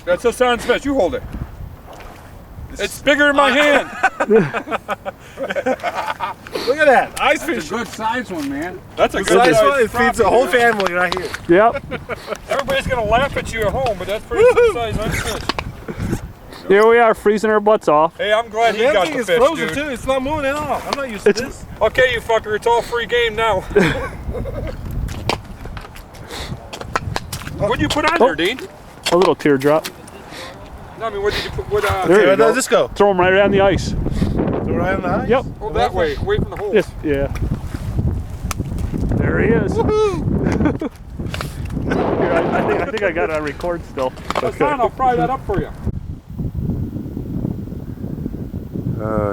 That's Hassan's fish. You hold it. It's bigger in my hand. Look at that. Ice That's fish. a good size one, man. That's a Good good size one. size. It feeds the whole family right here. Yep. Everybody's gonna laugh at you at home, but that's pretty good size ice fish. Here we are freezing our butts off. Hey, I'm glad he That got thing the is fish, frozen dude. too. It's not moving at all. I'm not used to this. Okay, you fucker, it's all free game now. What'd you put on there, Dean? A little teardrop. No, I mean, what did you put? What, There you Where go. does this go? Throw them right on the ice. Go right on the ice? Yep. Oh, that way, away from the hole. Yes. Yeah. There he is. Here, I think I got it on record still. Hassan, I'll fry that up for you.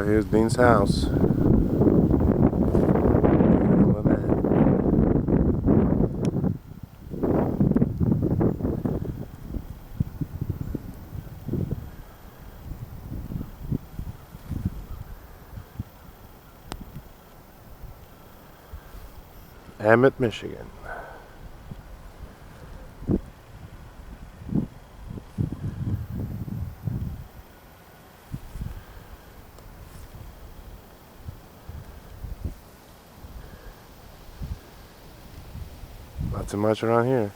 Here's Dean's house. Look at that. Emmett, Michigan. Not too much around here.